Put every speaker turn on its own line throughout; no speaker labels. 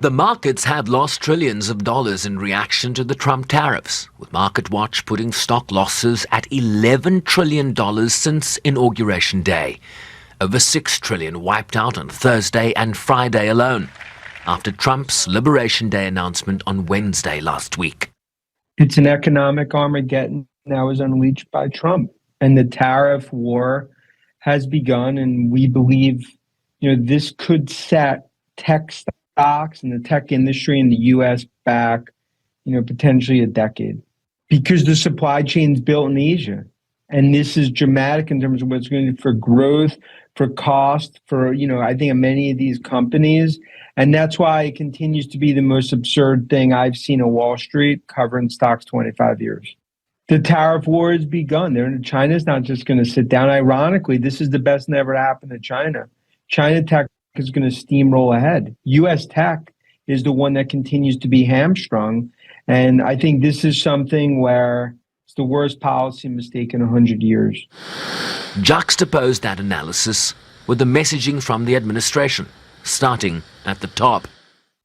The markets have lost trillions of dollars in reaction to the Trump tariffs, with MarketWatch putting stock losses at $11 trillion since Inauguration Day. Over $6 trillion wiped out on Thursday and Friday alone, after Trump's Liberation Day announcement on Wednesday last week.
It's an economic Armageddon that was unleashed by Trump, and the tariff war has begun, and we believe, this could set tech stocks and the tech industry in the U.S. back, potentially a decade, because the supply chain's built in Asia. And this is dramatic in terms of what's going to do for growth, for cost, for, I think many of these companies. And that's why it continues to be the most absurd thing I've seen on Wall Street covering stocks 25 years. The tariff war has begun. China's not just going to sit down. Ironically, this is the best that ever happened to China. China tech is going to steamroll ahead. U.S. tech is the one that continues to be hamstrung. And I think this is something where it's the worst policy mistake in 100 years.
Juxtapose that analysis with the messaging from the administration, starting at the top.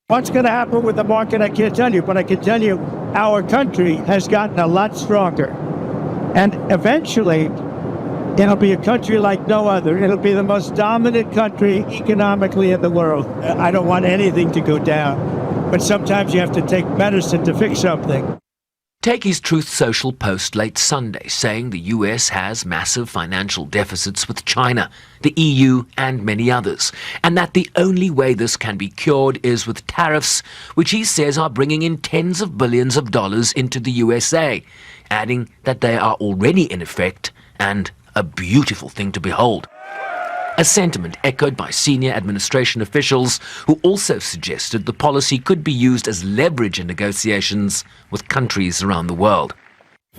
What's going to happen with the market, I can't tell you, but I can tell you our country has gotten a lot stronger. And eventually, it'll be a country like no other. It'll be the most dominant country economically in the world. I don't want anything to go down, but sometimes you have to take medicine to fix something.
Take his Truth Social post late Sunday saying the US has massive financial deficits with China, the EU and many others, and that the only way this can be cured is with tariffs, which he says are bringing in tens of billions of dollars into the USA, adding that they are already in effect and a beautiful thing to behold. A sentiment echoed by senior administration officials who also suggested the policy could be used as leverage in negotiations with countries around the world.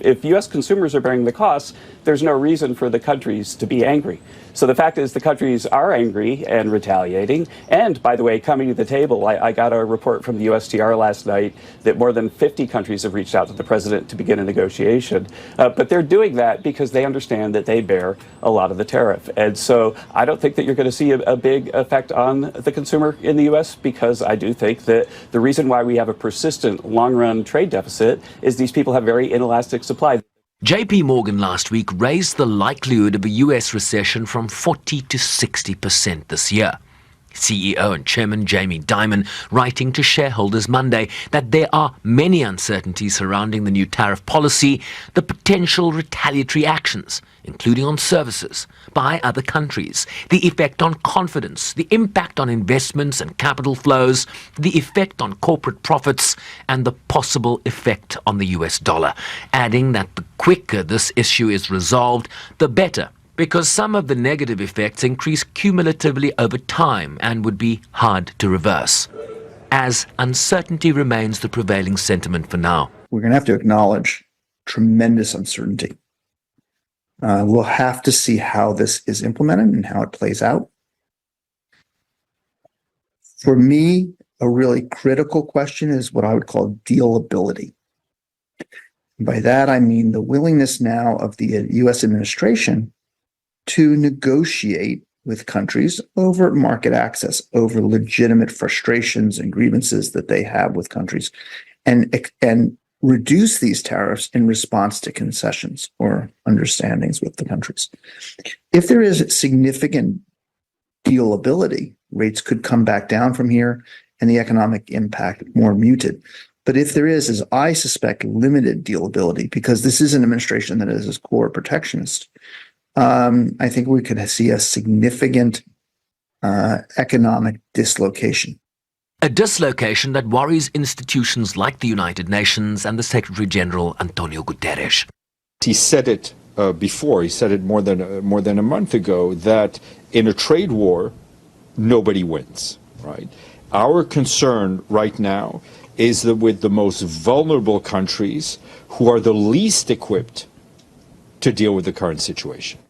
If U.S. consumers are bearing the costs, there's no reason for the countries to be angry. So the fact is the countries are angry and retaliating. And, by the way, coming to the table, I got a report from the USTR last night that more than 50 countries have reached out to the president to begin a negotiation. But they're doing that because they understand that they bear a lot of the tariff. And so I don't think that you're going to see a big effect on the consumer in the U.S. because I do think that the reason why we have a persistent long-run trade deficit is these people have very inelastic supply.
JP Morgan last week raised the likelihood of a US recession from 40 to 60% this year. CEO and Chairman Jamie Dimon writing to shareholders Monday that there are many uncertainties surrounding the new tariff policy, the potential retaliatory actions, including on services, by other countries, the effect on confidence, the impact on investments and capital flows, the effect on corporate profits, and the possible effect on the US dollar, adding that the quicker this issue is resolved, the better, because some of the negative effects increase cumulatively over time and would be hard to reverse. As uncertainty remains the prevailing sentiment for now.
We're going to have to acknowledge tremendous uncertainty. We'll have to see how this is implemented and how it plays out. For me, a really critical question is what I would call dealability. By that, I mean the willingness now of the U.S. administration to negotiate with countries over market access, over legitimate frustrations and grievances that they have with countries, and reduce these tariffs in response to concessions or understandings with the countries. If there is significant dealability, rates could come back down from here and the economic impact more muted. But if there is, as I suspect, limited dealability, because this is an administration that is core protectionist, I think we could see a significant economic dislocation.
A dislocation that worries institutions like the United Nations and the Secretary General Antonio Guterres.
He said it before. He said it more than a month ago that in a trade war, nobody wins. Right? Our concern right now is that with the most vulnerable countries who are the least equipped to deal with the current situation.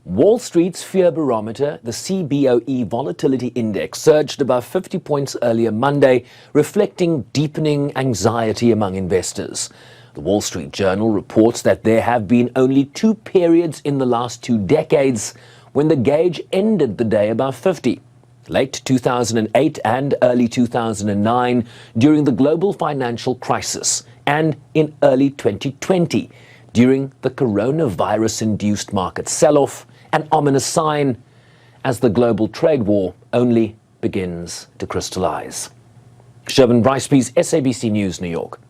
Wall Street's fear barometer, the CBOE Volatility Index, surged above 50 points earlier Monday, reflecting deepening anxiety among investors. The Wall Street Journal reports that there have been only 2 periods in the last 2 decades when the gauge ended the day above 50. late 2008 and early 2009 during the global financial crisis, and in early 2020 during the coronavirus-induced market sell-off, an ominous sign as the global trade war only begins to crystallize. Sherman Bryce-Pease, SABC News, New York.